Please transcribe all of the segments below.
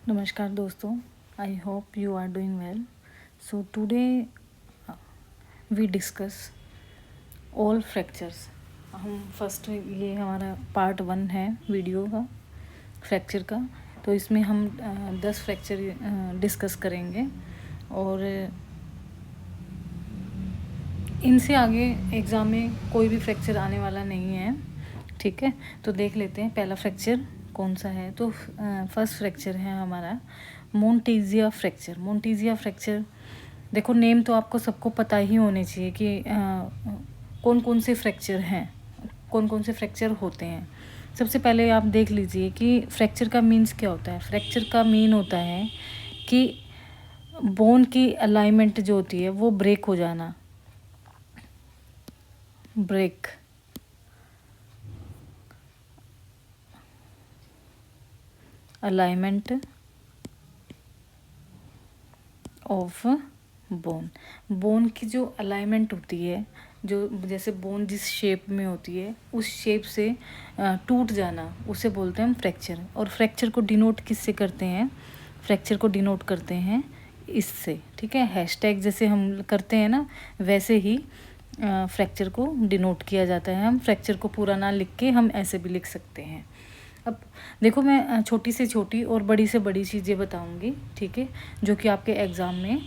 नमस्कार दोस्तों, I hope you are doing well. So today we discuss all fractures. हम first ये हमारा पार्ट 1 है वीडियो का फ्रैक्चर का. तो इसमें हम 10 फ्रैक्चर डिस्कस करेंगे और इनसे आगे एग्ज़ाम में कोई भी फ्रैक्चर आने वाला नहीं है. ठीक है, तो देख लेते हैं पहला फ्रैक्चर कौन सा है. तो फर्स्ट फ्रैक्चर है हमारा मोन्टेजिया फ्रैक्चर. मोन्टेजिया फ्रैक्चर, देखो नेम तो आपको सबको पता ही होने चाहिए कि कौन कौन से फ्रैक्चर हैं, कौन कौन से फ्रैक्चर होते हैं. सबसे पहले आप देख लीजिए कि फ्रैक्चर का मीन्स क्या होता है. फ्रैक्चर का मीन होता है कि बोन की अलाइनमेंट जो होती है वो ब्रेक हो जाना. Break alignment of bone. Bone की जो अलाइनमेंट होती है, जो जैसे बोन जिस शेप में होती है उस शेप से टूट जाना, उसे बोलते हैं हम फ्रैक्चर. और फ्रैक्चर को डिनोट किससे करते हैं? फ्रैक्चर को डिनोट करते हैं इससे. ठीक है, हैशटैग जैसे हम करते हैं ना, वैसे ही फ्रैक्चर को डिनोट किया जाता है. हम फ्रैक्चर को पूरा ना लिख के हम ऐसे भी लिख सकते हैं. अब देखो, मैं छोटी से छोटी और बड़ी से बड़ी चीज़ें बताऊंगी. ठीक है, जो कि आपके एग्ज़ाम में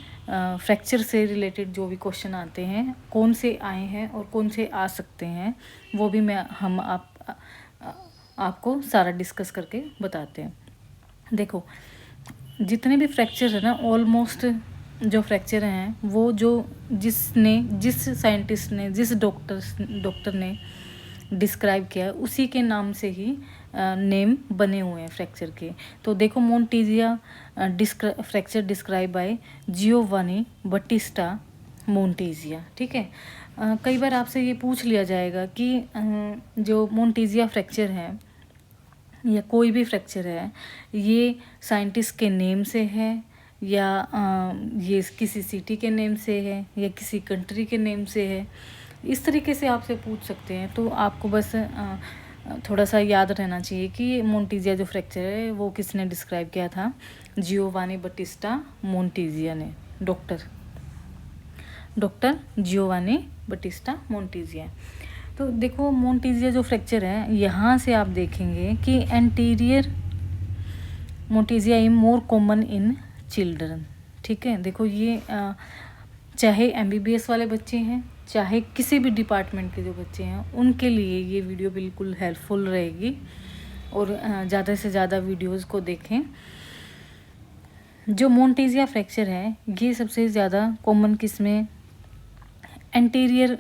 फ्रैक्चर से रिलेटेड जो भी क्वेश्चन आते हैं, कौन से आए हैं और कौन से आ सकते हैं, वो भी आपको सारा डिस्कस करके बताते हैं. देखो, जितने भी फ्रैक्चर है ना, ऑलमोस्ट जो फ्रैक्चर हैं वो जिस साइंटिस्ट ने, जिस डॉक्टर ने डिस्क्राइब किया उसी के नाम से ही नेम बने हुए हैं फ्रैक्चर के. तो देखो, Monteggia fracture describe by Giovanni Battista Monteggia. ठीक है, कई बार आपसे ये पूछ लिया जाएगा कि जो मोन्टेजिया फ्रैक्चर है या कोई भी फ्रैक्चर है, ये साइंटिस्ट के नेम से है या ये किसी सिटी के नेम से है या किसी कंट्री के नेम से है. इस तरीके से आपसे पूछ सकते हैं. तो आपको बस थोड़ा सा याद रहना चाहिए कि मोन्टेजिया जो फ्रैक्चर है वो किसने डिस्क्राइब किया था? जियोवानी बटिस्टा मोन्टेजिया ने. Doctor Giovanni Battista Monteggia. तो देखो, मोन्टेजिया जो फ्रैक्चर है, यहाँ से आप देखेंगे कि anterior Monteggia is more common in children. ठीक है, देखो ये चाहे MBBS वाले बच्चे हैं, चाहे किसी भी डिपार्टमेंट के जो बच्चे हैं, उनके लिए ये वीडियो बिल्कुल हेल्पफुल रहेगी. और ज़्यादा से ज़्यादा वीडियोस को देखें. जो मोन्टेजिया फ्रैक्चर है ये सबसे ज़्यादा कॉमन किसमें? Anterior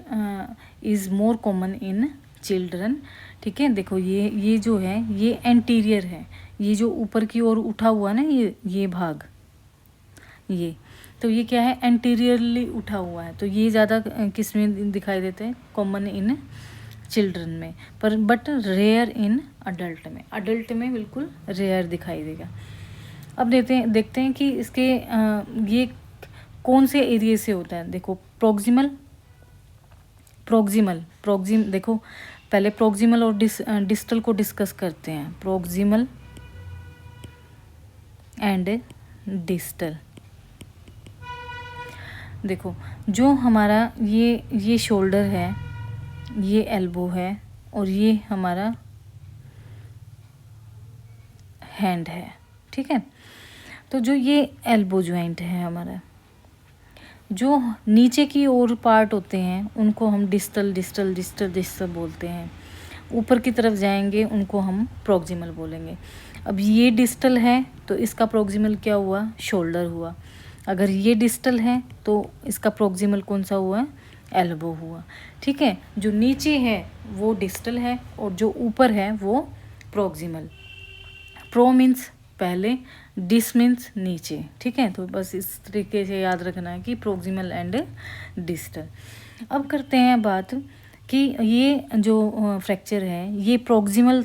is more common in children. ठीक है, देखो ये जो है ये एंटीरियर है. ये जो ऊपर की ओर उठा हुआ ना, ये भाग, ये तो ये क्या है? एंटीरियरली उठा हुआ है. तो ये ज़्यादा किस में दिखाई देते हैं? कॉमन इन चिल्ड्रन में, पर बट रेयर इन अडल्ट में. अडल्ट में बिल्कुल रेयर दिखाई देगा. अब देखते हैं कि इसके ये कौन से एरिया से होता है. देखो, प्रोक्सिमल देखो, पहले प्रोक्सिमल और डिस्टल को डिस्कस करते हैं. Proximal and distal. देखो, जो हमारा ये शोल्डर है, ये एल्बो है और ये हमारा हैंड है. ठीक है, तो जो ये एल्बो जॉइंट है हमारा, जो नीचे की ओर पार्ट होते हैं उनको हम डिस्टल बोलते हैं. ऊपर की तरफ जाएंगे उनको हम प्रोक्सिमल बोलेंगे. अब ये डिस्टल है तो इसका प्रोक्सिमल क्या हुआ? शोल्डर हुआ. अगर ये डिस्टल है तो इसका प्रोक्सिमल कौन सा हुआ? एल्बो हुआ. ठीक है, जो नीचे है वो डिस्टल है और जो ऊपर है वो प्रोक्सिमल. प्रो मीन्स पहले, डिस मीन्स नीचे. ठीक है, तो बस इस तरीके से याद रखना है कि प्रोक्सिमल एंड डिस्टल. अब करते हैं बात कि ये जो फ्रैक्चर है ये प्रोक्सिमल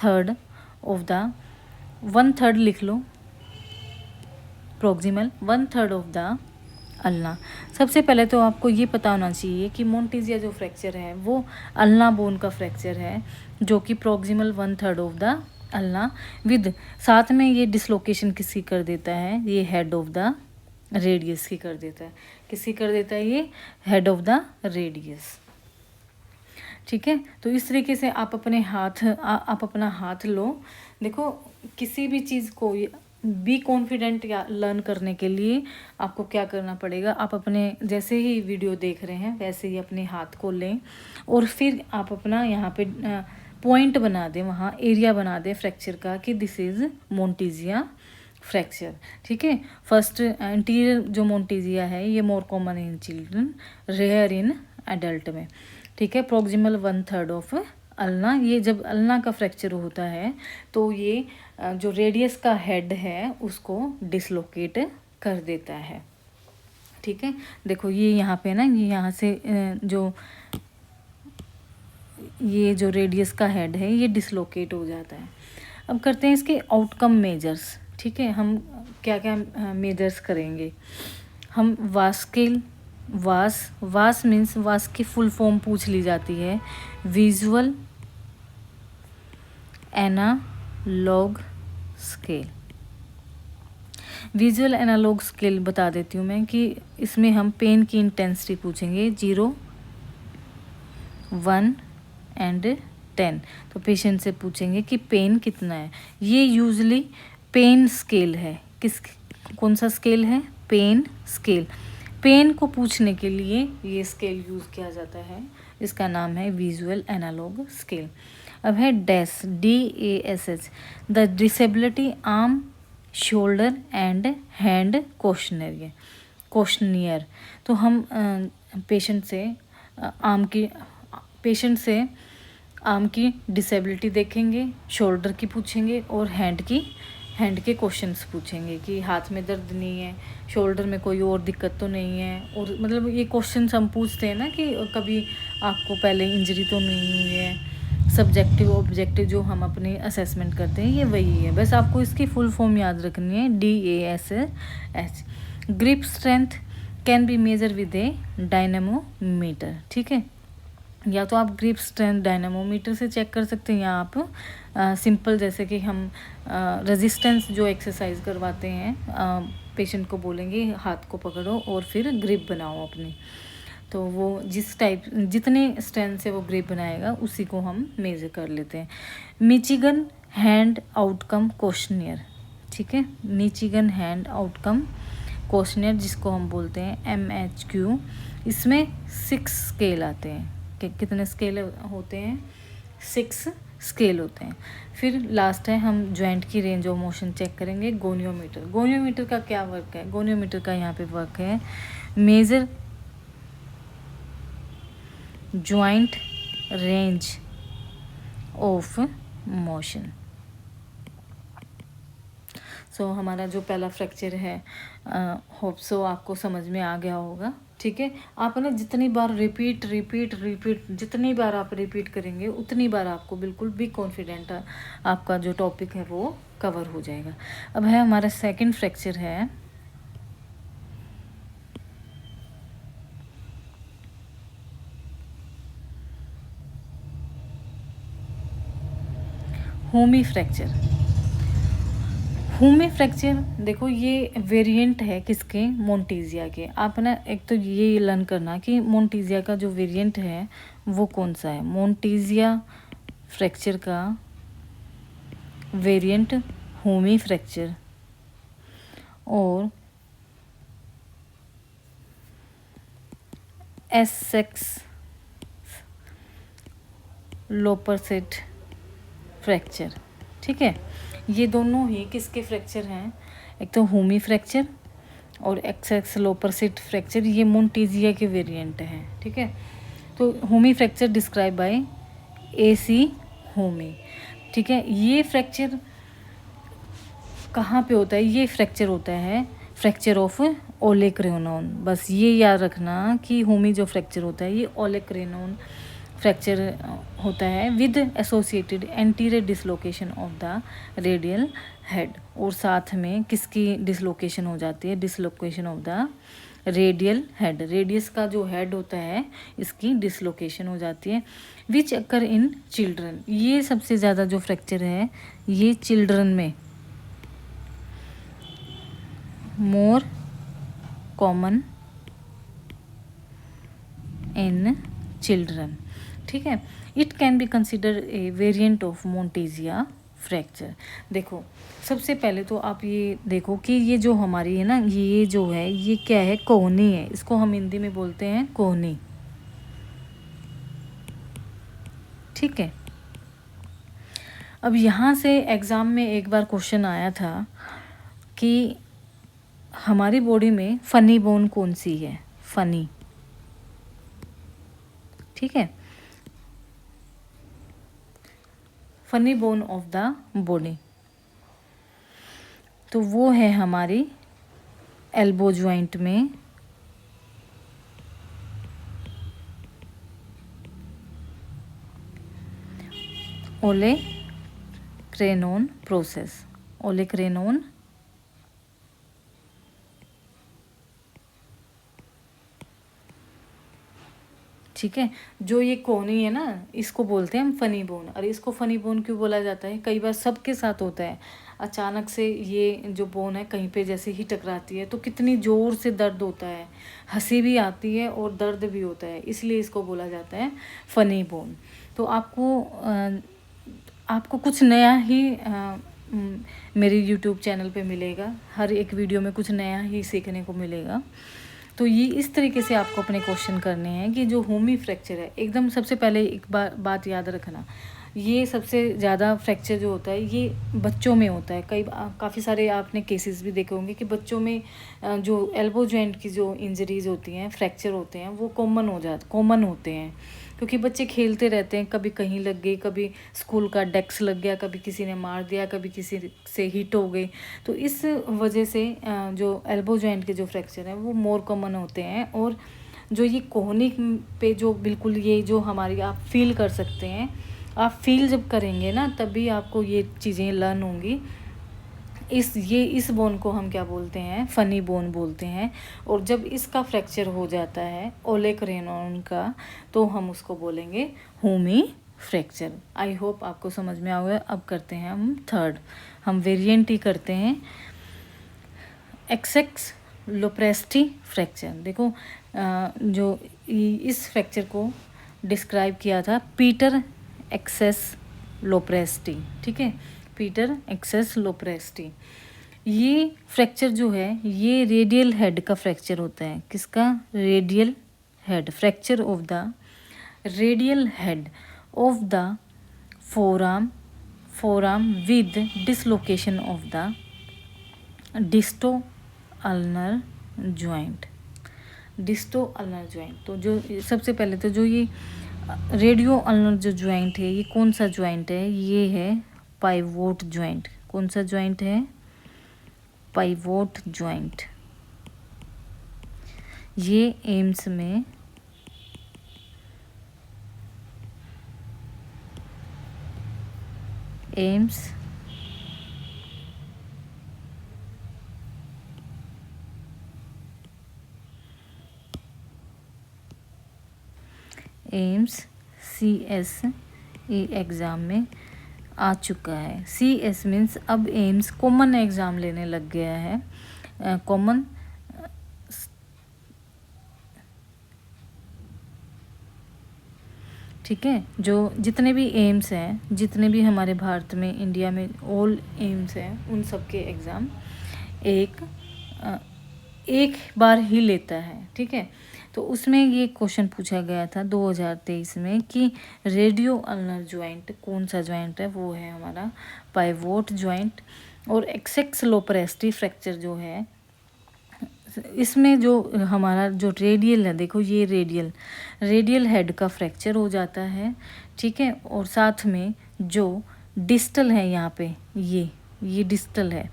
थर्ड ऑफ द 1/3 लिख लो. Proximal 1/3 of the ulna. सबसे पहले तो आपको ये पता होना चाहिए कि मोन्टेजिया जो फ्रैक्चर है वो अल्ना बोन का फ्रैक्चर है, जो कि proximal 1/3 of the ulna with, साथ में ये डिसलोकेशन किसकी कर देता है, ये हेड ऑफ द रेडियस की कर देता है। किसकी कर देता है, ये हेड ऑफ द रेडियस। ठीक है, तो इस तरीके से आप अपने हाथ आप अपना हाथ लो। देखो किसी भी चीज़ को बी कॉन्फिडेंट या लर्न करने के लिए आपको क्या करना पड़ेगा, आप अपने जैसे ही वीडियो देख रहे हैं वैसे ही अपने हाथ को लें और फिर आप अपना यहाँ पे पॉइंट बना दें, वहाँ एरिया बना दें फ्रैक्चर का कि दिस इज़ मोन्टीजिया फ्रैक्चर। ठीक है, फर्स्ट एंटीरियर जो मोन्टीजिया है ये more common in children, rare in adult में। ठीक है, प्रोक्सिमल 1/3 ऑफ अल्ना, ये जब अल्ना का फ्रैक्चर होता है तो ये जो रेडियस का हेड है उसको डिसलोकेट कर देता है। ठीक है, देखो ये यहाँ पे ना, ये यहाँ से ये जो रेडियस का हेड है ये डिसलोकेट हो जाता है। अब करते हैं इसके आउटकम मेजर्स। ठीक है, हम क्या क्या मेजर्स करेंगे। हम वास स्केल, वास मीन्स वास की फुल फॉर्म पूछ ली जाती है, visual analog scale. Visual analog scale बता देती हूँ मैं कि इसमें हम पेन की इंटेंसिटी पूछेंगे 0, 1 एंड 10। तो पेशेंट से पूछेंगे कि पेन कितना है। ये यूजली पेन स्केल है। कौन सा स्केल है, पेन स्केल। पेन को पूछने के लिए ये स्केल यूज़ किया जाता है, इसका नाम है विजुअल एनालॉग स्केल। अब है dash, DASH, the disability arm shoulder and hand questionnaire. तो हम पेशेंट से आर्म की डिसेबिलिटी देखेंगे, शोल्डर की पूछेंगे और हैंड के क्वेश्चंस पूछेंगे कि हाथ में दर्द नहीं है, शोल्डर में कोई और दिक्कत तो नहीं है। और मतलब ये क्वेश्चंस हम पूछते हैं ना कि कभी आपको पहले इंजरी तो नहीं हुई है। सब्जेक्टिव ऑब्जेक्टिव जो हम अपने असेसमेंट करते हैं ये वही है, बस आपको इसकी फुल फॉर्म याद रखनी है, DASH। Grip strength can be measure with a dynamometer. ठीक है, या तो आप ग्रिप स्ट्रेंथ डायनामोमीटर से चेक कर सकते हैं, या आप सिंपल जैसे कि हम रेजिस्टेंस जो एक्सरसाइज करवाते हैं, पेशेंट को बोलेंगे हाथ को पकड़ो और फिर ग्रिप बनाओ अपनी, तो वो जितने स्ट्रेंथ से वो ग्रिप बनाएगा उसी को हम मेजर कर लेते हैं। Michigan hand outcome questionnaire. ठीक है, मिचिगन हैंड आउटकम क्वेश्चनियर जिसको हम बोलते हैं MHQ। इसमें 6 स्केल आते हैं। कितने स्केल होते हैं, 6 स्केल होते हैं। फिर लास्ट है हम जॉइंट की रेंज ऑफ मोशन चेक करेंगे, गोनियोमीटर का क्या वर्क है, गोनियोमीटर का यहाँ पे वर्क है major joint range of motion. So हमारा जो पहला फ्रैक्चर है होप सो आपको समझ में आ गया होगा। ठीक है, आप ना जितनी बार रिपीट जितनी बार आप रिपीट करेंगे उतनी बार आपको बिल्कुल भी कॉन्फिडेंट आपका जो टॉपिक है वो कवर हो जाएगा। अब है हमारा सेकंड फ्रैक्चर है होमी फ्रैक्चर। होमी फ्रैक्चर देखो ये वेरिएंट है किसके, मोन्टीजिया के। आप ना एक तो ये लर्न करना कि मोन्टीजिया का जो वेरिएंट है वो कौन सा है। मोन्टीजिया फ्रैक्चर का वेरिएंट होमी फ्रैक्चर और एसेक्स लोपरसेट फ्रैक्चर। ठीक है, ये दोनों ही किसके फ्रैक्चर हैं, एक तो होमी फ्रैक्चर और एसेक्स लोपरसेट फ्रैक्चर, ये मोन्टीजिया के वेरिएंट हैं। ठीक है, तो Homi fracture describe bye AC Homi. ठीक है, ये फ्रैक्चर कहाँ पे होता है, ये फ्रैक्चर होता है फ्रैक्चर ऑफ ओलेक्रेनोन। बस ये याद रखना कि होमी जो फ्रैक्चर होता है ये ओलेक्रेनोन फ्रैक्चर होता है with associated anterior dislocation of the radial head. और साथ में किसकी डिसलोकेशन हो जाती है, dislocation of the radial head, radius का जो हेड होता है इसकी डिसलोकेशन हो जाती है। विच अकर इन चिल्ड्रन, ये सबसे ज़्यादा जो फ्रैक्चर है ये चिल्ड्रन में, मोर कॉमन इन चिल्ड्रन, ठीक है। It can be consider a variant of Monteggia fracture. देखो सबसे पहले तो आप ये देखो कि ये जो हमारी है ना, ये जो है ये क्या है, कोहनी है, इसको हम हिंदी में बोलते हैं कोहनी, ठीक है। अब यहाँ से एग्ज़ाम में एक बार क्वेश्चन आया था कि हमारी बॉडी में फनी बोन कौन सी है, फनी, ठीक है, funny bone of the body, तो वो है हमारी एल्बो जॉइंट में ओलेक्रेनोन प्रोसेस, ओलेक्रेनोन ठीक है। जो ये कोहनी है ना, इसको बोलते हैं हम फनी बोन। और इसको फनी बोन क्यों बोला जाता है, कई बार सबके साथ होता है, अचानक से ये जो बोन है कहीं पे जैसे ही टकराती है तो कितनी ज़ोर से दर्द होता है, हंसी भी आती है और दर्द भी होता है, इसलिए इसको बोला जाता है फनी बोन। तो आपको कुछ नया ही मेरे यूट्यूब चैनल पे मिलेगा, हर एक वीडियो में कुछ नया ही सीखने को मिलेगा। तो ये इस तरीके से आपको अपने क्वेश्चन करने हैं कि जो होमी फ्रैक्चर है, एकदम सबसे पहले एक बात याद रखना, ये सबसे ज़्यादा फ्रैक्चर जो होता है ये बच्चों में होता है। काफ़ी सारे आपने केसेस भी देखे होंगे कि बच्चों में जो एल्बो जॉइंट की जो इंजरीज होती हैं, फ्रैक्चर होते हैं, वो कॉमन होते हैं, क्योंकि बच्चे खेलते रहते हैं, कभी कहीं लग गई, कभी स्कूल का डेस्क लग गया, कभी किसी ने मार दिया, कभी किसी से हिट हो गई। तो इस वजह से जो एल्बो जॉइंट के जो फ्रैक्चर हैं वो मोर कॉमन होते हैं। और जो ये कोहनी पे जो बिल्कुल ये जो हमारी आप फील कर सकते हैं, आप फील जब करेंगे ना तभी आपको ये चीज़ें लर्न होंगी। इस बोन को हम क्या बोलते हैं, फनी बोन बोलते हैं। और जब इसका फ्रैक्चर हो जाता है ओलेक्रेनोन का, तो हम उसको बोलेंगे होमी फ्रैक्चर। आई होप आपको समझ में आ गया। अब करते हैं हम थर्ड, हम वेरिएंट ही करते हैं, एक्सेक्स लोप्रेस्टी फ्रैक्चर। देखो जो इस फ्रैक्चर को डिस्क्राइब किया था पीटर एक्सेस लोप्रेस्टी, ठीक है, पीटर एक्सेस लोप्रेस्टी। ये फ्रैक्चर जो है ये रेडियल हेड का फ्रैक्चर होता है। किसका, radial head, fracture of the radial head of the forearm with dislocation of the डिस्टो ulnar joint, डिस्टो ulnar joint. तो जो सबसे पहले तो जो ये रेडियो अल्नर जो जॉइंट है ये कौन सा जॉइंट है, ये है पाइवोट जॉइंट। कौन सा जॉइंट है, पाइवोट जॉइंट। ये एम्स में एम्स CSE एग्ज़ाम में आ चुका है। CS मीन्स अब एम्स कॉमन एग्ज़ाम लेने लग गया है, कॉमन ठीक है। जो जितने भी एम्स हैं, जितने भी हमारे भारत में, इंडिया में ऑल एम्स हैं, उन सब के एग्ज़ाम एक बार ही लेता है, ठीक है। तो उसमें ये क्वेश्चन पूछा गया था 2023 में कि रेडियो अल्नर जॉइंट कौन सा जॉइंट है, वो है हमारा पाइवोट जॉइंट। और एक्सेक्स लोप्रेस्टी फ्रैक्चर जो है, इसमें जो हमारा जो रेडियल है, देखो ये रेडियल हेड का फ्रैक्चर हो जाता है, ठीक है। और साथ में जो डिस्टल है यहाँ पे, ये डिस्टल है,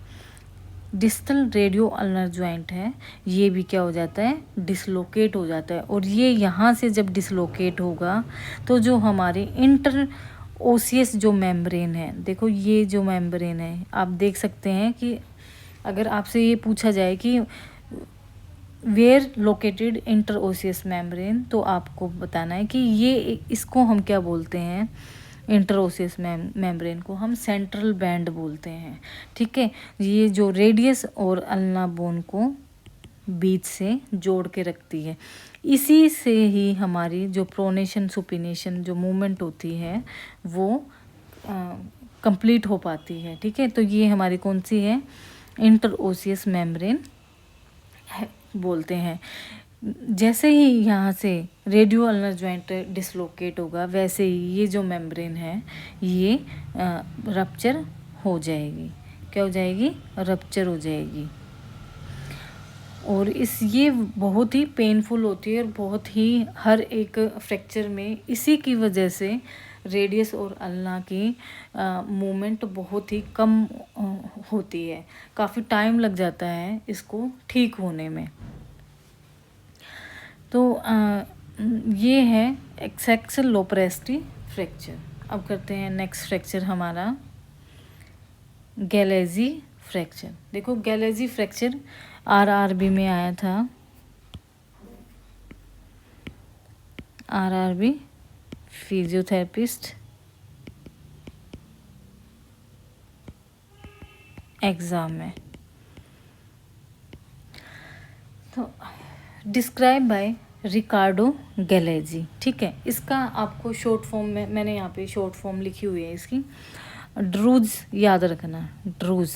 डिस्टल रेडियो अल्नर जॉइंट है, ये भी क्या हो जाता है, डिसलोकेट हो जाता है। और ये यहाँ से जब डिसलोकेट होगा तो जो हमारे इंटर ओसियस जो मेम्ब्रेन है, देखो ये जो मेम्ब्रेन है, आप देख सकते हैं कि अगर आपसे ये पूछा जाए कि वेयर लोकेटेड इंटरओसियस मेम्ब्रेन, तो आपको बताना है कि ये इसको हम क्या बोलते हैं, इंटरओसियस मेम्ब्रेन को हम सेंट्रल बैंड बोलते हैं। ठीक है, ये जो रेडियस और अल्ना बोन को बीच से जोड़ के रखती है, इसी से ही हमारी जो प्रोनेशन सुपिनेशन जो मूवमेंट होती है वो कंप्लीट हो पाती है। ठीक है, तो ये हमारी कौन सी है, इंटरओसियस मेम्ब्रेन बोलते हैं। जैसे ही यहाँ से रेडियो अल्नर जॉइंट डिसलोकेट होगा, वैसे ही ये जो मेम्ब्रेन है ये रप्चर हो जाएगी। क्या हो जाएगी, रप्चर हो जाएगी। और ये बहुत ही पेनफुल होती है और बहुत ही हर एक फ्रैक्चर में इसी की वजह से रेडियस और अल्ना की मूवमेंट बहुत ही कम होती है, काफ़ी टाइम लग जाता है इसको ठीक होने में। तो ये है एक्सेक्सल लोप्रेस्टी फ्रैक्चर। अब करते हैं नेक्स्ट फ्रैक्चर हमारा गैलेजी फ्रैक्चर। देखो गैलेजी फ्रैक्चर आरआरबी में आया था, आरआरबी फिजियोथेरेपिस्ट एग्ज़ाम में। तो डिस्क्राइब बाय रिकार्डो गैलेजी। ठीक है, इसका आपको शॉर्ट फॉर्म में मैंने यहाँ पे शॉर्ट फॉर्म लिखी हुई है इसकी, ड्रूज याद रखना, ड्रूज,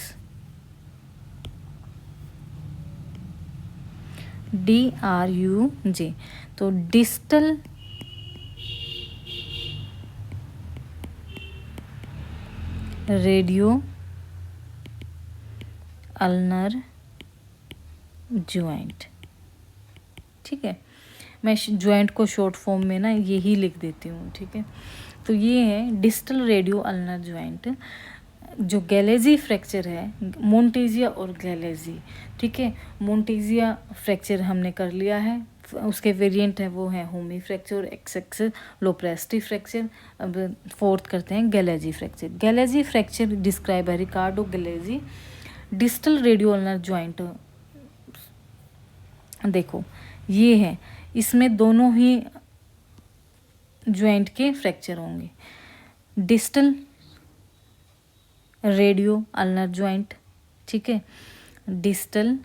DRUJ। तो डिस्टल रेडियो अल्नर ज्वाइंट। ठीक है, मैं ज्वाइंट को शॉर्ट फॉर्म में ना यही लिख देती हूँ। ठीक है, तो ये है डिस्टल रेडियो अल्नर ज्वाइंट। जो गैलेजी फ्रैक्चर है, मोन्टेजिया और गैलेजी। ठीक है, मोन्टेजिया फ्रैक्चर हमने कर लिया है, उसके वेरिएंट है वो है होमी फ्रैक्चर और एक्सेक्सल लोप्रेस्टी फ्रैक्चर। अब फोर्थ करते हैं गैलेजी फ्रैक्चर। गैलेजी फ्रैक्चर डिस्क्राइब है रिकार्डो गैलेजी डिस्टल रेडियो अल्नर ज्वाइंट। देखो ये है, इसमें दोनों ही ज्वाइंट के फ्रैक्चर होंगे, डिस्टल रेडियो अल्नर ज्वाइंट। ठीक है, डिस्टल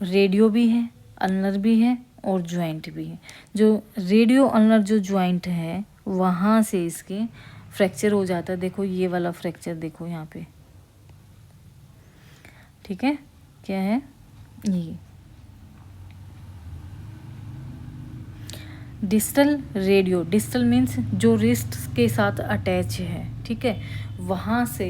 रेडियो भी है, अल्नर भी है और ज्वाइंट भी है। जो रेडियो अल्नर जो ज्वाइंट है वहाँ से इसके फ्रैक्चर हो जाता है। देखो ये वाला फ्रैक्चर देखो यहाँ पे। ठीक है, क्या है ये डिस्टल रेडियो, डिस्टल मीन्स जो रिस्ट के साथ अटैच है। ठीक है, वहाँ से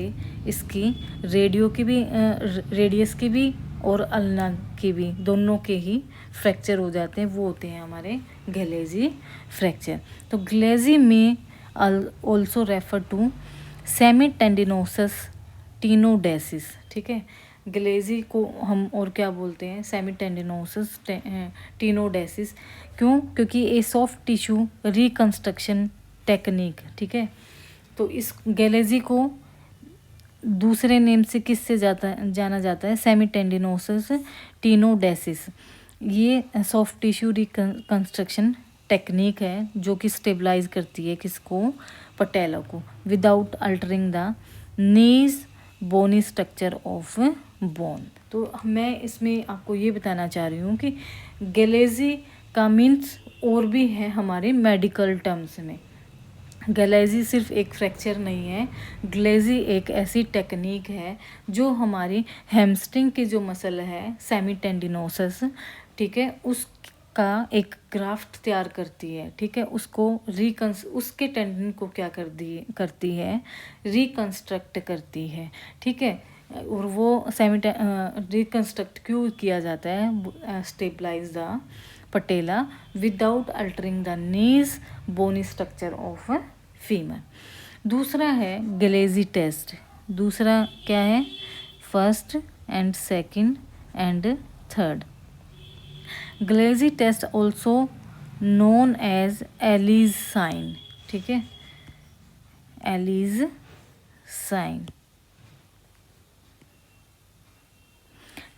इसकी रेडियो की भी रेडियस की भी और अल्ना की भी, दोनों के ही फ्रैक्चर हो जाते हैं, वो होते हैं हमारे गैलेजी फ्रैक्चर। तो गैलेजी में ऑल्सो रेफर टू सेमी टेंडिनोसस टीनोडेसिस। ठीक है, गलेजी को हम और क्या बोलते हैं, सेमी टेंडिनोसस टीनोडेसिस। क्यों, क्योंकि ये सॉफ्ट टिश्यू रिकंस्ट्रक्शन टेक्निक। ठीक है, तो इस गैलेजी को दूसरे नेम से किससे जाना जाता है, सेमी टेंडिनोसस टीनोडेसिस। ये सॉफ्ट टिश्यू रिकंस्ट्रक्शन टेक्निक है जो कि स्टेबलाइज करती है किसको, पटेला को, without altering the knees bony structure of bone. तो मैं इसमें आपको ये बताना चाह रही हूँ कि गैलेजी का मीन्स और भी है हमारे मेडिकल टर्म्स में। गैलेजी सिर्फ एक फ्रैक्चर नहीं है, गैलेजी एक ऐसी टेक्निक है जो हमारी हैमस्ट्रिंग की जो मसल है सेमी टेंडिनोसस, ठीक है, उसका एक ग्राफ्ट तैयार करती है। ठीक है, उसको उसके टेंडन को क्या करती है, रिकंस्ट्रक्ट करती है। ठीक है, और वो रिकंस्ट्रक्ट क्यों किया जाता है, stabilize the patella without altering the knees bony structure of femur. दूसरा है गलेजी टेस्ट। दूसरा क्या है, first and second and third. Galeazzi test also known as Allis sign. ठीक है, Allis sign.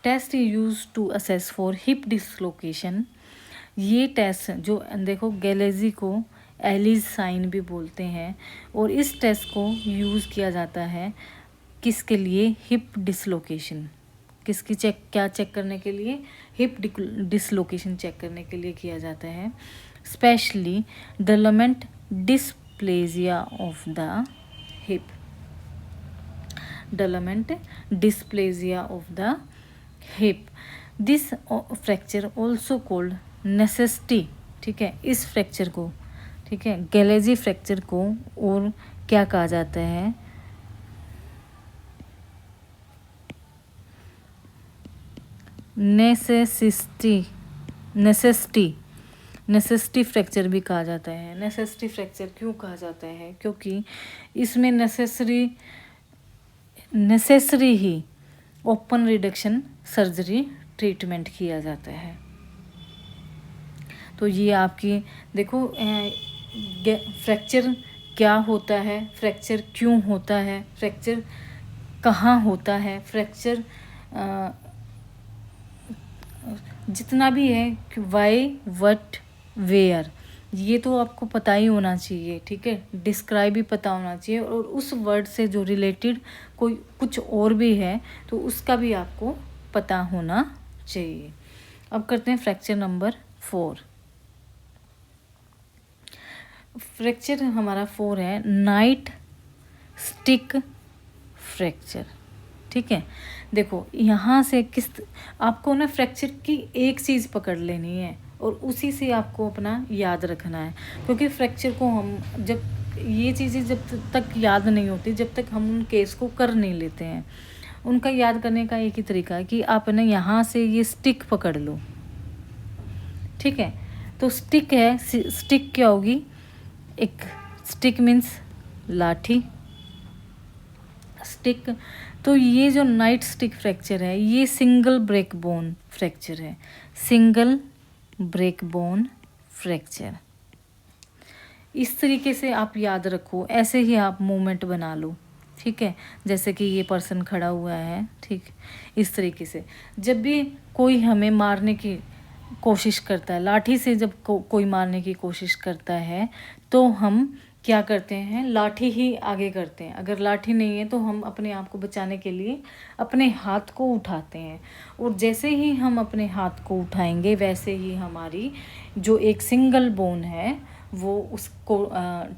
Test used to assess for hip dislocation. ये test जो देखो गैलेजी को एलिस साइन भी बोलते हैं, और इस टेस्ट को यूज़ किया जाता है किसके लिए? Hip dislocation. किसकी क्या चेक करने के लिए? हिप डिसलोकेशन चेक करने के लिए किया जाता है। Specially development dysplasia of the hip, development dysplasia of the hip. This fracture also called necessity. ठीक है, इस फ्रैक्चर को, ठीक है, गैलेजी फ्रैक्चर को और क्या कहा जाता है? नेसेसिटी फ्रैक्चर भी कहा जाता है। नेसेसिटी फ्रैक्चर क्यों कहा जाता है? क्योंकि इसमें नेसेसरी ही ओपन रिडक्शन सर्जरी ट्रीटमेंट किया जाता है। तो ये आपकी देखो फ्रैक्चर क्या होता है, फ्रैक्चर क्यों होता है, फ्रैक्चर कहाँ होता है, फ्रैक्चर जितना भी है, वाई, व्हाट, वेयर, ये तो आपको पता ही होना चाहिए। ठीक है, डिस्क्राइब भी पता होना चाहिए, और उस वर्ड से जो रिलेटेड कोई कुछ और भी है तो उसका भी आपको पता होना चाहिए। अब करते हैं फ्रैक्चर नंबर 4। फ्रैक्चर हमारा 4 है नाइट स्टिक फ्रैक्चर। ठीक है, देखो यहाँ से आपको ना फ्रैक्चर की एक चीज़ पकड़ लेनी है और उसी से आपको अपना याद रखना है, क्योंकि फ्रैक्चर को हम जब ये चीज़ें जब तक याद नहीं होती, जब तक हम उन केस को कर नहीं लेते हैं। उनका याद करने का एक ही तरीका है कि आप ना यहाँ से ये स्टिक पकड़ लो। ठीक है, तो स्टिक है, स्टिक क्या होगी? एक स्टिक मीन्स लाठी, स्टिक। तो ये जो नाइट स्टिक फ्रैक्चर है ये सिंगल ब्रेक बोन फ्रैक्चर है, सिंगल ब्रेक बोन फ्रैक्चर। इस तरीके से आप याद रखो, ऐसे ही आप मूवमेंट बना लो। ठीक है, जैसे कि ये पर्सन खड़ा हुआ है, ठीक, इस तरीके से जब भी कोई हमें मारने की कोशिश करता है, लाठी से जब कोई मारने की कोशिश करता है तो हम क्या करते हैं? लाठी ही आगे करते हैं। अगर लाठी नहीं है तो हम अपने आप को बचाने के लिए अपने हाथ को उठाते हैं, और जैसे ही हम अपने हाथ को उठाएंगे वैसे ही हमारी जो एक सिंगल बोन है वो उसको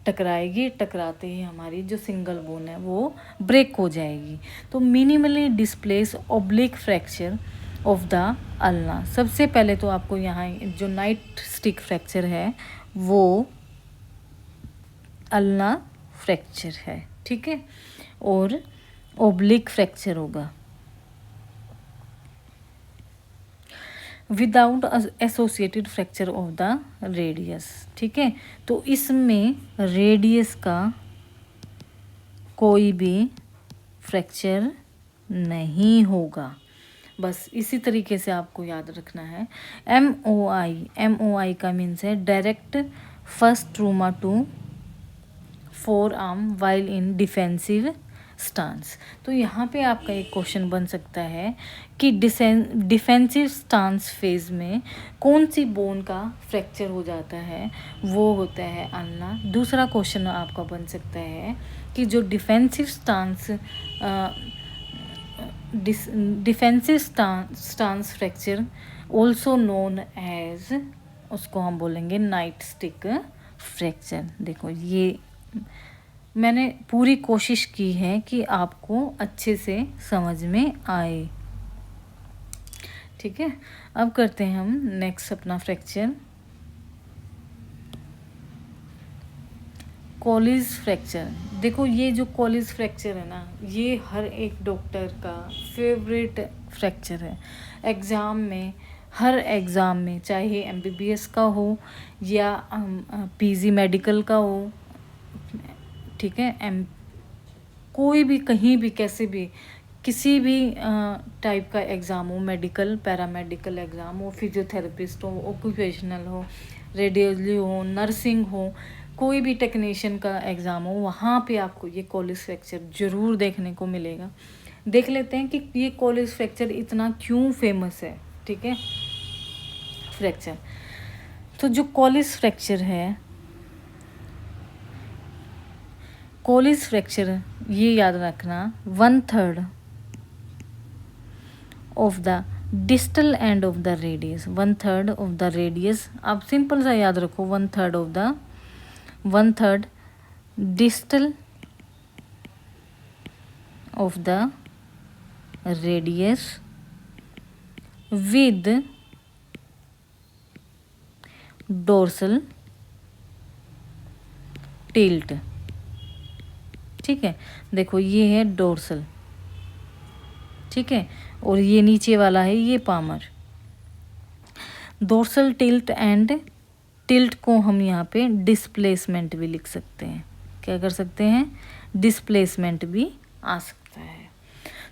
टकराएगी, टकराते ही हमारी जो सिंगल बोन है वो ब्रेक हो जाएगी। तो minimally displace oblique fracture of the ulna. सबसे पहले तो आपको यहाँ जो नाइट स्टिक फ्रैक्चर है वो अल्ना फ्रैक्चर है। ठीक है, और ओब्लिक फ्रैक्चर होगा without associated fracture of the radius. ठीक है, तो इसमें रेडियस का कोई भी फ्रैक्चर नहीं होगा। बस इसी तरीके से आपको याद रखना है। MOI का मीन्स है direct first trauma to forearm while in defensive stance. तो यहाँ पे आपका एक क्वेश्चन बन सकता है कि डिफेंसिव स्टांस फेज में कौन सी बोन का फ्रैक्चर हो जाता है? वो होता है अल्ना। दूसरा क्वेश्चन आपका बन सकता है कि जो defensive stance fracture also known as, उसको हम बोलेंगे नाइट स्टिक फ्रैक्चर। देखो ये मैंने पूरी कोशिश की है कि आपको अच्छे से समझ में आए। ठीक है, अब करते हैं हम नेक्स्ट अपना फ्रैक्चर कॉलिज फ्रैक्चर। देखो ये जो कॉलिज फ्रैक्चर है ना, ये हर एक डॉक्टर का फेवरेट फ्रैक्चर है। एग्ज़ाम में, हर एग्ज़ाम में, चाहे MBBS का हो या PG मेडिकल का हो, ठीक है, कोई भी कहीं भी कैसे भी किसी भी टाइप का एग्ज़ाम हो, मेडिकल, पैरामेडिकल एग्ज़ाम हो, फिजियोथेरेपिस्ट हो, ऑक्यूपेशनल हो, रेडियोलॉजी हो, नर्सिंग हो, कोई भी टेक्नीशियन का एग्ज़ाम हो, वहाँ पे आपको ये कॉलिज फ्रैक्चर ज़रूर देखने को मिलेगा। देख लेते हैं कि ये कॉलेज फ्रैक्चर इतना क्यों फेमस है। ठीक है, फ्रैक्चर, तो जो कॉलेज फ्रैक्चर है, कॉलेज फ्रैक्चर ये याद रखना, 1/3 of the distal end of the radius, 1/3 of the radius, आप सिंपल सा याद रखो, 1/3 of the 1/3 distal of the radius with dorsal tilt. ठीक है, देखो ये है डोर्सल, ठीक है, और ये नीचे वाला है ये palmar. Dorsal tilt and tilt को हम यहाँ पे डिस्प्लेसमेंट भी लिख सकते हैं। क्या कर सकते हैं? डिस्प्लेसमेंट भी आ सकता है।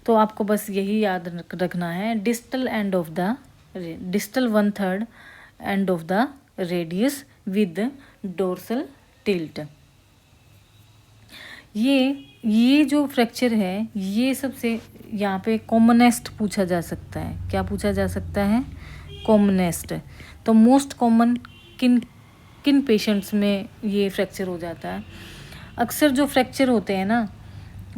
तो आपको बस यही याद रखना है, distal end of the distal 1/3 end of the radius with dorsal tilt. ये जो फ्रैक्चर है ये सबसे यहाँ पे कॉमनेस्ट पूछा जा सकता है। क्या पूछा जा सकता है? कॉमनेस्ट। तो मोस्ट कॉमन किन किन पेशेंट्स में ये फ्रैक्चर हो जाता है? अक्सर जो फ्रैक्चर होते हैं ना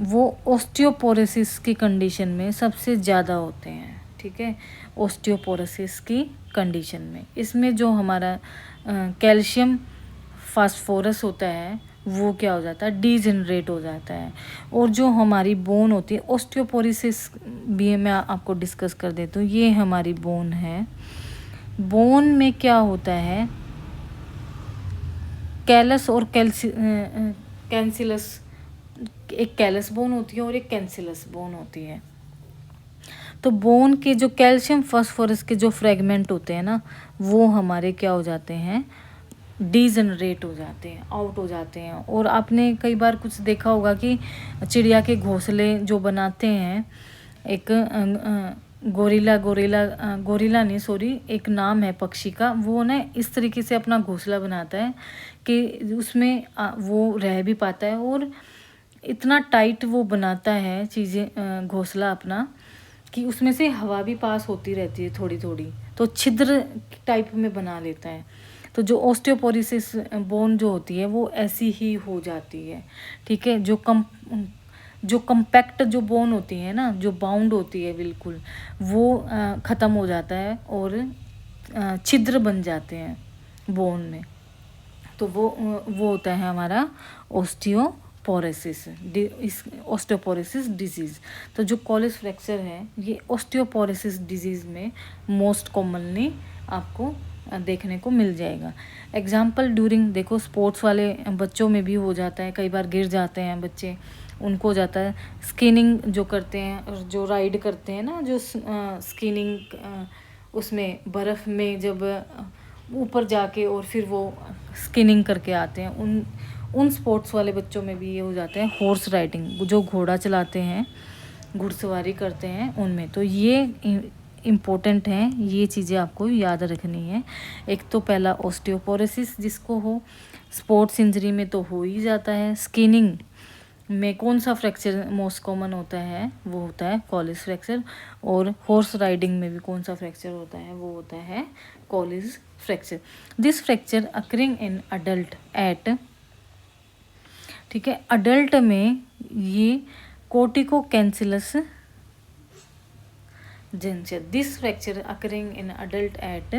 वो ऑस्टियोपोरोसिस की कंडीशन में सबसे ज़्यादा होते हैं। ठीक है, ऑस्टियोपोरोसिस की कंडीशन में इसमें जो हमारा कैल्शियम फास्फोरस होता है वो क्या हो जाता है? डीजनरेट हो जाता है। और जो हमारी बोन होती है, ऑस्टियोपोरोसिस भी मैं आपको डिस्कस कर देता हूँ। ये हमारी बोन है, बोन में क्या होता है? कैलस और कैंसिलस, एक कैलस बोन होती है और एक कैंसिलस बोन होती है। तो बोन के जो कैल्शियम फास्फोरस के जो फ्रेगमेंट होते हैं ना वो हमारे क्या हो जाते हैं? डीजनरेट हो जाते हैं, आउट हो जाते हैं। और आपने कई बार कुछ देखा होगा कि चिड़िया के घोंसले जो बनाते हैं, एक गोरिल्ला नहीं, सॉरी, एक नाम है पक्षी का, वो ना इस तरीके से अपना घोंसला बनाता है कि उसमें वो रह भी पाता है। और इतना टाइट वो बनाता है चीज़ें, घोंसला अपना, कि उसमें से हवा भी पास होती रहती है थोड़ी थोड़ी, तो छिद्र टाइप में बना लेता है। तो जो ऑस्टियोपोरोसिस बोन जो होती है वो ऐसी ही हो जाती है। ठीक है, जो कम्पैक्ट जो बोन होती है ना, जो बाउंड होती है बिल्कुल, वो ख़त्म हो जाता है और छिद्र बन जाते हैं बोन में। तो वो होता है हमारा ऑस्टियोपोरोसिस डिजीज़। तो जो कॉलेज फ्रैक्चर है ये ऑस्टियोपोरोसिस डिजीज़ में मोस्ट कॉमनली आपको देखने को मिल जाएगा। एग्जाम्पल ड्यूरिंग, देखो स्पोर्ट्स वाले बच्चों में भी हो जाता है, कई बार गिर जाते हैं बच्चे, उनको हो जाता है। स्कीनिंग जो करते हैं और जो राइड करते हैं ना, जो स्कीनिंग उसमें बर्फ़ में जब ऊपर जाके और फिर वो स्कीनिंग करके आते हैं, उन स्पोर्ट्स वाले बच्चों में भी ये हो जाता है। हॉर्स राइडिंग, जो घोड़ा चलाते हैं, घुड़सवारी करते हैं, उनमें तो ये इम्पोर्टेंट हैं, ये चीज़ें आपको याद रखनी है। एक तो पहला ऑस्टियोपोरोसिस जिसको हो, स्पोर्ट्स इंजरी में तो हो ही जाता है। स्किनिंग में कौन सा फ्रैक्चर मोस्ट कॉमन होता है? वो होता है कॉलेज फ्रैक्चर। और हॉर्स राइडिंग में भी कौन सा फ्रैक्चर होता है? वो होता है Colles fracture. This fracture occurring in adult at, ठीक है, अडल्ट में ये corticocancellous junction, this fracture occurring in adult at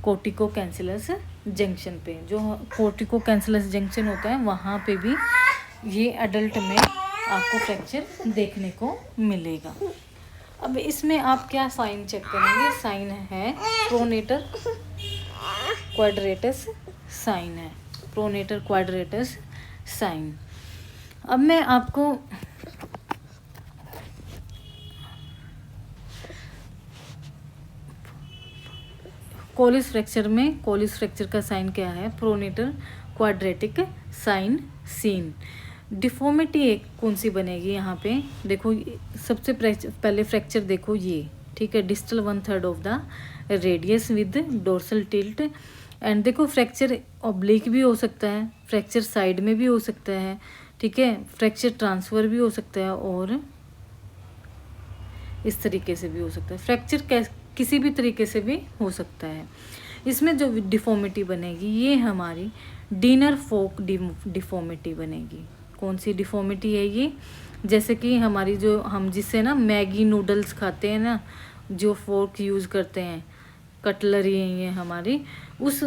corticocancellous junction पे, जो कोर्टिकोकैंसिलस जंक्शन होता है वहाँ पे भी ये अडल्ट में आपको फ्रैक्चर देखने को मिलेगा। अब इसमें आप क्या साइन चेक करेंगे? साइन है प्रोनेटर क्वाड्रेटस साइन है, प्रोनेटर क्वाड्रेटस साइन। अब मैं आपको कॉलेज फ्रैक्चर का साइन क्या है? Pronator quadratic sign seen. Deformity एक कौन सी बनेगी यहाँ पे? देखो सबसे पहले फ्रैक्चर देखो ये, ठीक है, distal 1/3 of the radius with dorsal tilt. And देखो फ्रैक्चर ऑब्लिक भी हो सकता है, फ्रैक्चर साइड में भी हो सकता है, ठीक है, फ्रैक्चर ट्रांसफ़र भी हो सकता है और इस तरीके से भी हो सकता है। फ्रैक्चर किसी भी तरीके से भी हो सकता है। इसमें जो डिफॉर्मिटी बनेगी ये हमारी डिनर फोक डिफॉर्मिटी बनेगी। कौन सी डिफॉर्मिटी है ये? जैसे कि हमारी जो हम जिससे ना मैगी नूडल्स खाते हैं ना, जो फोर्क यूज़ करते हैं, कटलरी है ये हमारी, उस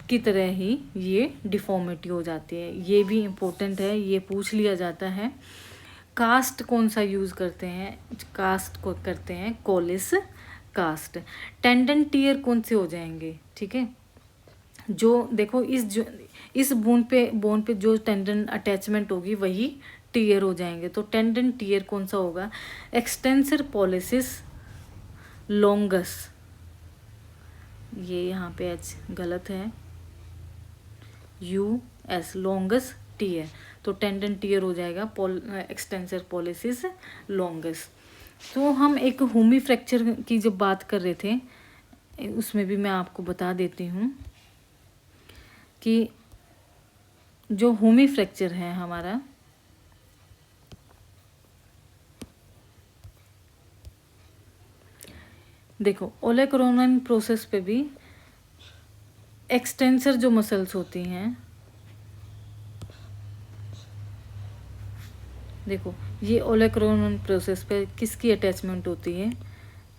की तरह ही ये डिफॉर्मिटी हो जाती है। ये भी इम्पोर्टेंट है, ये पूछ लिया जाता है। कास्ट कौन सा यूज़ करते हैं? कास्ट को करते हैं कॉलिस कास्ट। टेंडन टीयर कौन से हो जाएंगे? ठीक है, जो देखो इस बोन पे जो टेंडन अटैचमेंट होगी वही टीयर हो जाएंगे। तो टेंडन टीयर कौन सा होगा? Extensor pollicis longus. ये यहाँ पे एच गलत है, यू एस लॉन्गस टीयर, तो टेंडन टीयर हो जाएगा एक्सटेंसर पॉलिसिस लॉन्गस। तो हम एक होमी फ्रैक्चर की जब बात कर रहे थे उसमें भी मैं आपको बता देती हूँ कि जो होमी फ्रैक्चर है हमारा, देखो ओलेक्रोनन प्रोसेस पे भी एक्सटेंसर जो मसल्स होती हैं, देखो ये ओलेक्रोनन प्रोसेस पे किसकी अटैचमेंट होती है?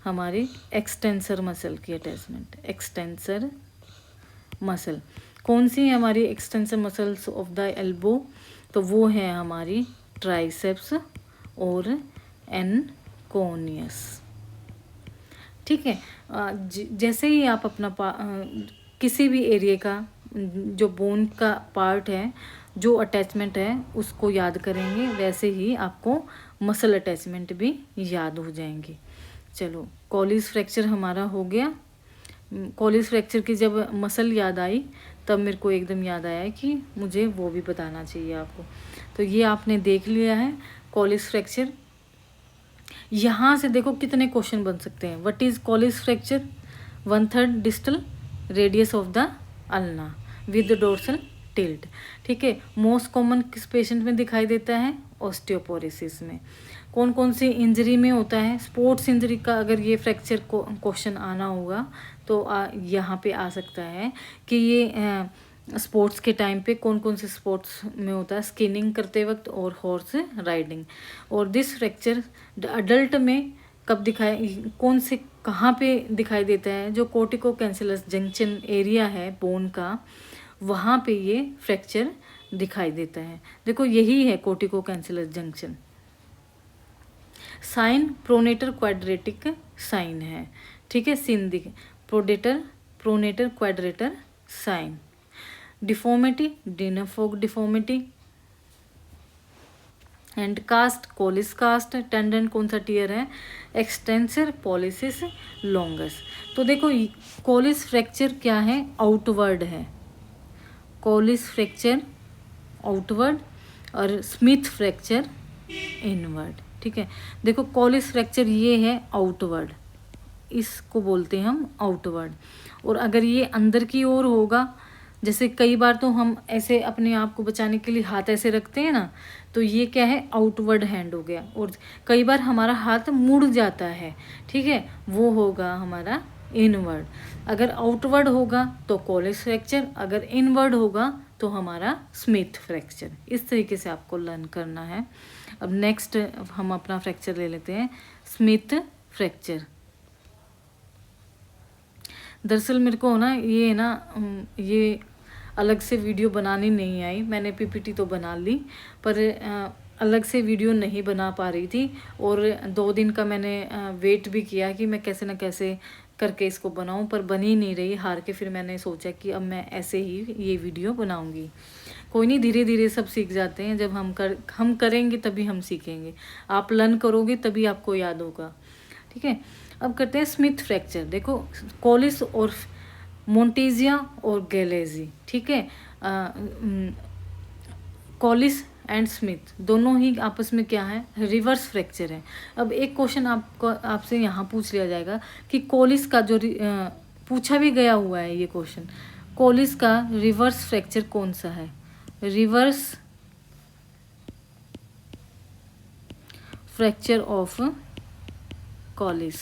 हमारी एक्सटेंसर मसल की अटैचमेंट। एक्सटेंसर मसल कौन सी है हमारी extensor muscles of the elbow? तो वो है हमारी ट्राइसेप्स और एनकोनियस। ठीक है, जैसे ही आप अपना किसी भी एरिया का जो बोन का पार्ट है, जो अटैचमेंट है उसको याद करेंगे, वैसे ही आपको मसल अटैचमेंट भी याद हो जाएंगे। चलो कॉलिस फ्रैक्चर हमारा हो गया। कॉलिस फ्रैक्चर की जब मसल याद आई तब मेरे को एकदम याद आया कि मुझे वो भी बताना चाहिए आपको। तो ये आपने देख लिया है कॉलिस फ्रैक्चर। यहाँ से देखो कितने क्वेश्चन बन सकते हैं। What is Collins fracture? 1/3 distal radius of the ulna with dorsal tilt. ठीक है, मोस्ट कॉमन किस पेशेंट में दिखाई देता है? ऑस्टियोपोरोसिस में। कौन कौन सी इंजरी में होता है? स्पोर्ट्स इंजरी का अगर ये फ्रैक्चर क्वेश्चन आना होगा तो यहाँ पे आ सकता है कि ये स्पोर्ट्स के टाइम पे कौन कौन से स्पोर्ट्स में होता है? स्किनिंग करते वक्त और हॉर्स राइडिंग। और दिस फ्रैक्चर अडल्ट में कब कौन से कहाँ पे दिखाई देता है? जो कोर्टिको कैंसिलस जंक्शन एरिया है बोन का, वहाँ पे ये फ्रैक्चर दिखाई देता है। देखो यही है cortico cancellous junction. Sign pronator quadratic sign है। ठीक है, seen pronator quadrator sign. Deformity dinner fork deformity. And cast Colles cast. Tendon कौन सा टीयर है? Extensor pollicis longus. तो देखो कॉलिस फ्रैक्चर क्या है? आउटवर्ड है। कॉलिस फ्रैक्चर आउटवर्ड और स्मिथ फ्रैक्चर इनवर्ड। ठीक है, देखो कॉलिस फ्रैक्चर ये है आउटवर्ड, इसको बोलते हैं हम आउटवर्ड। और अगर ये अंदर की ओर होगा, जैसे कई बार तो हम ऐसे अपने आप को बचाने के लिए हाथ ऐसे रखते हैं ना, तो ये क्या है? आउटवर्ड हैंड हो गया। और कई बार हमारा हाथ मुड़ जाता है, ठीक है, वो होगा हमारा इनवर्ड। अगर आउटवर्ड होगा तो कॉलिस फ्रैक्चर, अगर इनवर्ड होगा तो हमारा स्मिथ फ्रैक्चर। इस तरीके से आपको लर्न करना है। अब नेक्स्ट हम अपना फ्रैक्चर ले लेते हैं, स्मिथ फ्रैक्चर। दरअसल मेरे को ना ये अलग से वीडियो बनानी नहीं आई। मैंने पीपीटी तो बना ली पर अलग से वीडियो नहीं बना पा रही थी। और 2 दिन का मैंने वेट भी किया कि मैं कैसे ना कैसे करके इसको बनाऊं, पर बन ही नहीं रही। हार के फिर मैंने सोचा कि अब मैं ऐसे ही ये वीडियो बनाऊंगी। कोई नहीं, धीरे धीरे सब सीख जाते हैं। जब हम करेंगे तभी हम सीखेंगे। आप लर्न करोगे तभी आपको याद होगा। ठीक है, अब करते हैं स्मिथ फ्रैक्चर। देखो कॉलिस और मोंटेजिया और गैलेजी। ठीक है, कॉलिस एंड स्मिथ दोनों ही आपस में क्या है? रिवर्स फ्रैक्चर है। अब एक क्वेश्चन आपसे यहाँ पूछ लिया जाएगा कि कॉलिस का जो पूछा भी गया हुआ है ये क्वेश्चन, कॉलिस का रिवर्स फ्रैक्चर कौन सा है? Reverse fracture of Collins.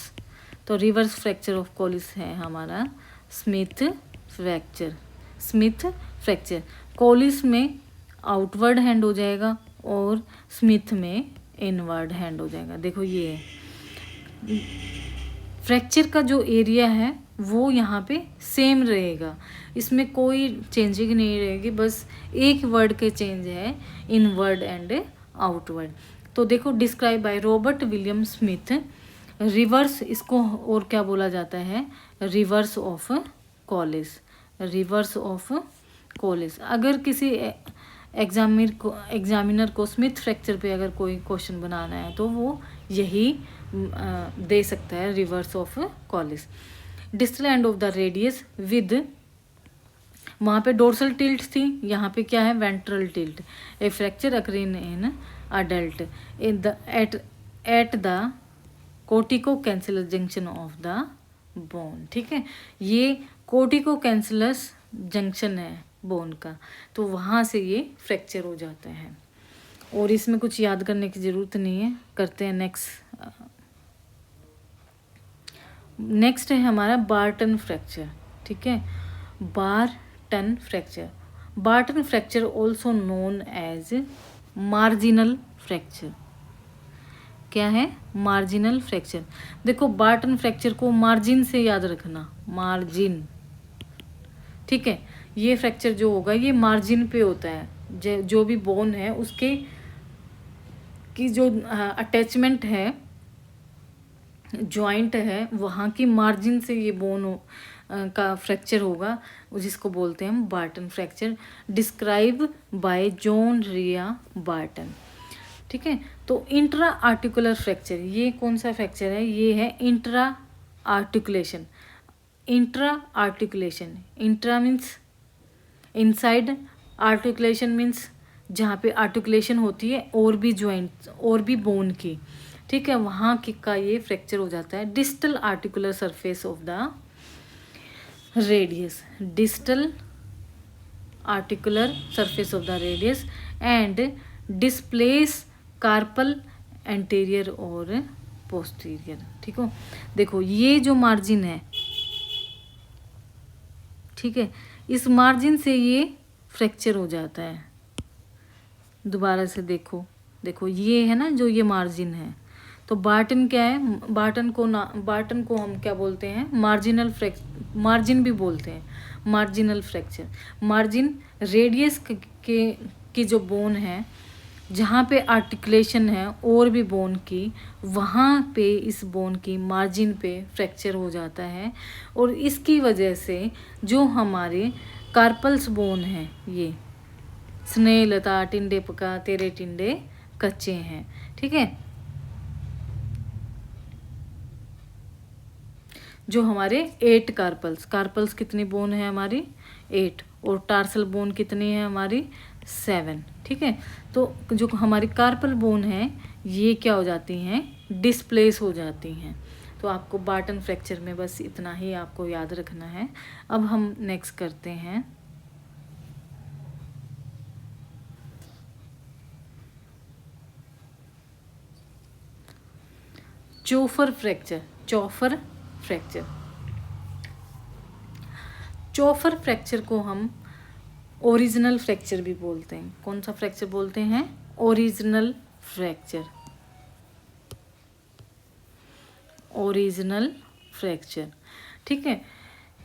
तो रिवर्स फ्रैक्चर ऑफ कॉलिस है हमारा Smith fracture. Smith fracture Collins में आउटवर्ड हैंड हो जाएगा और स्मिथ में इनवर्ड हैंड हो जाएगा। देखो ये फ्रैक्चर का जो एरिया है वो यहाँ पे सेम रहेगा, इसमें कोई चेंजिंग नहीं रहेगी, बस एक वर्ड के चेंज है, इनवर्ड एंड आउटवर्ड। तो देखो describe by Robert William Smith reverse, इसको और क्या बोला जाता है, reverse of Collins. Reverse of Collins. अगर किसी एग्जामिनर को स्मिथ फ्रैक्चर पे अगर कोई क्वेश्चन बनाना है तो वो यही दे सकता है, reverse of Collins. Distal end of the radius with, वहाँ पे डोर्सल टिल्ट थी, यहाँ पे क्या है, ventral tilt. A fracture occurring in adult in the at the cortico cancellous junction of the bone. ठीक है, ये कोर्टिको कैंसिलस जंक्शन है बोन का, तो वहाँ से ये फ्रैक्चर हो जाता है। और इसमें कुछ याद करने की ज़रूरत नहीं है। करते हैं नेक्स्ट है हमारा बार्टन फ्रैक्चर। ठीक है, Barton fracture. Barton fracture also known as marginal fracture. क्या है, मार्जिनल फ्रैक्चर। देखो बार्टन फ्रैक्चर को मार्जिन से याद रखना, मार्जिन। ठीक है, ये फ्रैक्चर जो होगा ये मार्जिन पे होता है, जो भी बोन है उसके की जो अटैचमेंट है, जॉइंट है, वहाँ की मार्जिन से ये बोन का फ्रैक्चर होगा, जिसको बोलते हैं हम Barton fracture. Describe by John Rhea Barton. ठीक है, तो इंट्रा आर्टिकुलर फ्रैक्चर, ये कौन सा फ्रैक्चर है, ये है intra articulation. Intra articulation, intra means inside, articulation means जहाँ पे आर्टिकुलेशन होती है और भी जॉइंट और भी बोन की। ठीक है, वहाँ की का ये फ्रैक्चर हो जाता है। Distal articular surface of the radius, distal articular surface of the radius and displace carpal anterior और पोस्टीरियर। ठीक हो, देखो ये जो मार्जिन है, ठीक है, इस मार्जिन से ये फ्रैक्चर हो जाता है। दोबारा से देखो, देखो ये है ना जो ये मार्जिन है, तो बार्टन क्या है, बार्टन को हम क्या बोलते हैं, मार्जिन भी बोलते हैं, मार्जिनल फ्रैक्चर। मार्जिन रेडियस की जो बोन है, जहाँ पे आर्टिकुलेशन है और भी बोन की, वहाँ पे इस बोन की मार्जिन पे फ्रैक्चर हो जाता है। और इसकी वजह से जो हमारे कार्पल्स बोन है, ये स्नेह लता टिंडे पका तेरे टिंडे कच्चे हैं। ठीक है, जो हमारे 8 कार्पल्स कितनी बोन है हमारी, 8, और टार्सल बोन कितनी है हमारी, 7। ठीक है, तो जो हमारी कार्पल बोन है ये क्या हो जाती हैं, डिस्प्लेस हो जाती हैं। तो आपको बार्टन फ्रैक्चर में बस इतना ही आपको याद रखना है। अब हम नेक्स्ट करते हैं चोफर फ्रैक्चर। चोफर फ्रैक्चर, चोफर फ्रैक्चर को हम ओरिजिनल फ्रैक्चर भी बोलते हैं। कौन सा फ्रैक्चर बोलते हैं, ओरिजिनल फ्रैक्चर। ओरिजिनल फ्रैक्चर, ठीक है,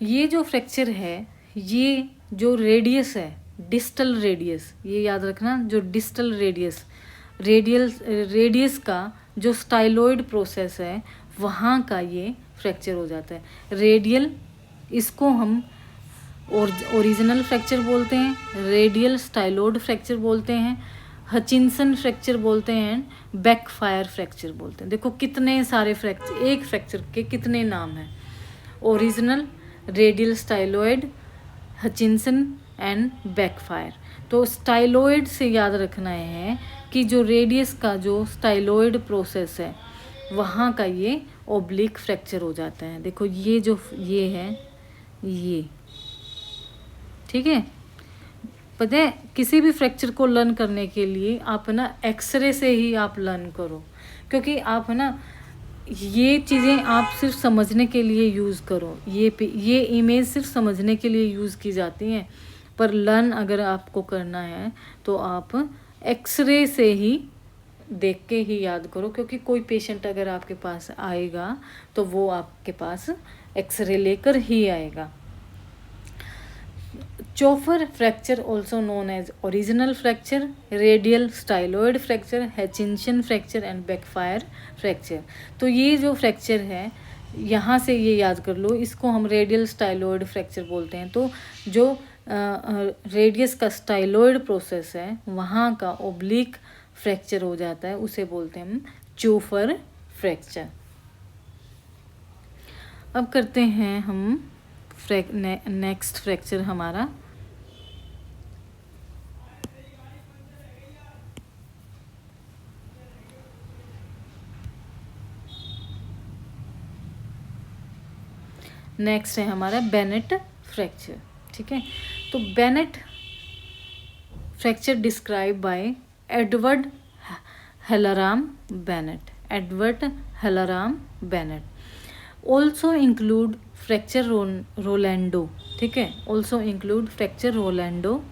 ये जो फ्रैक्चर है, ये जो रेडियस है, डिस्टल रेडियस, ये याद रखना, जो डिस्टल रेडियस का जो स्टाइलॉइड प्रोसेस है, वहाँ का ये फ्रैक्चर हो जाता है। रेडियल, इसको हम ओरिजिनल फ्रैक्चर बोलते हैं, रेडियल स्टाइलॉइड फ्रैक्चर बोलते हैं, हचिंसन फ्रैक्चर बोलते हैं, बैकफायर फ्रैक्चर बोलते हैं। देखो कितने सारे फ्रैक्चर, एक फ्रैक्चर के कितने नाम हैं, original, radial styloid, Hutchinson and backfire. तो स्टाइलॉइड से याद रखना है कि जो रेडियस का जो स्टाइलॉइड प्रोसेस है, वहाँ का ये ओब्लिक फ्रैक्चर हो जाता है। देखो ये जो ये है, ये ठीक है, पता है किसी भी फ्रैक्चर को लर्न करने के लिए आप ना एक्सरे से ही आप लर्न करो, क्योंकि आप है ना ये चीज़ें आप सिर्फ समझने के लिए यूज़ करो, ये इमेज सिर्फ समझने के लिए यूज़ की जाती हैं, पर लर्न अगर आपको करना है तो आप एक्सरे से ही देख के ही याद करो, क्योंकि कोई पेशेंट अगर आपके पास आएगा तो वो आपके पास एक्सरे लेकर ही आएगा। Chauffeur fracture also known as original fracture, radial styloid fracture, Hutchinson fracture and backfire fracture. तो ये जो फ्रैक्चर है यहाँ से ये याद कर लो, इसको हम रेडियल स्टाइलॉयड फ्रैक्चर बोलते हैं। तो जो रेडियस का स्टाइलॉयड प्रोसेस है वहाँ का ओब्लिक फ्रैक्चर हो जाता है, उसे बोलते हैं हम चोफर फ्रैक्चर। अब करते हैं हम नेक्स्ट फ्रैक्चर हमारा नेक्स्ट है हमारा बेनेट फ्रैक्चर। ठीक है, तो Bennett fracture describe by Edward Hallaran Bennett, Edward Hallaran Bennett. Also include fracture Rolando. ठीक है, also include fracture Rolando,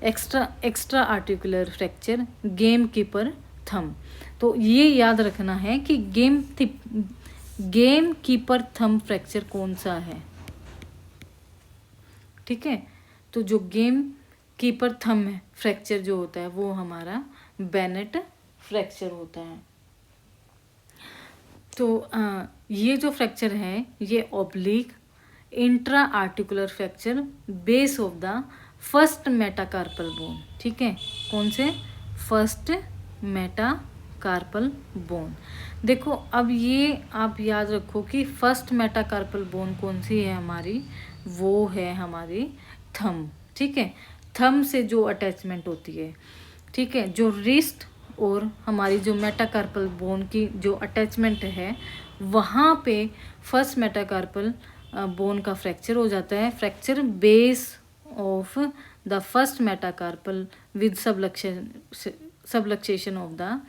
extra articular fracture, game keeper thumb. तो ये याद रखना है कि गेम कीपर थंब फ्रैक्चर कौन सा है। ठीक है, तो जो गेम कीपर थंब है फ्रैक्चर जो होता है वो हमारा बेनेट फ्रैक्चर होता है। तो ये जो फ्रैक्चर है ये oblique intra articular fracture base of the first metacarpal bone. ठीक है, कौन से? First metacarpal bone. देखो अब ये आप याद रखो कि फर्स्ट मेटाकार्पल बोन कौन सी है हमारी, वो है हमारी थंब। ठीक है, थंब से जो अटैचमेंट होती है। ठीक है, जो रिस्ट और हमारी जो मेटाकार्पल बोन की जो अटैचमेंट है वहाँ पे फर्स्ट मेटाकार्पल बोन का फ्रैक्चर हो जाता है। Fracture base of the first metacarpal with subluxation of the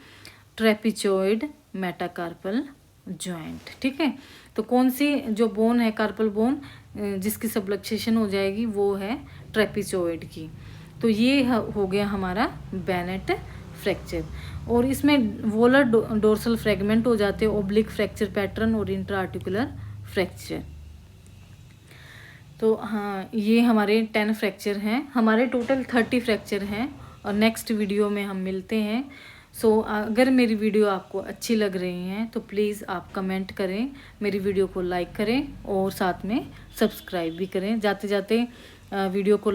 trapezoid metacarpal joint. ठीक है, तो कौन सी जो बोन है कार्पल बोन जिसकी सबलक्सेशन हो जाएगी वो है ट्रेपिचॉइड की। तो ये हो गया हमारा बेनेट फ्रैक्चर। और इसमें वोलर डोर्सल फ्रैगमेंट हो जाते हैं, ओब्लिक फ्रैक्चर पैटर्न और इंट्रा आर्टिकुलर फ्रैक्चर। तो हाँ, ये हमारे 10 फ्रैक्चर हैं, हमारे टोटल 30 फ्रैक्चर हैं। और नेक्स्ट वीडियो में हम मिलते हैं। सो अगर मेरी वीडियो आपको अच्छी लग रही हैं तो प्लीज़ आप कमेंट करें, मेरी वीडियो को लाइक करें और साथ में सब्सक्राइब भी करें। जाते जाते वीडियो को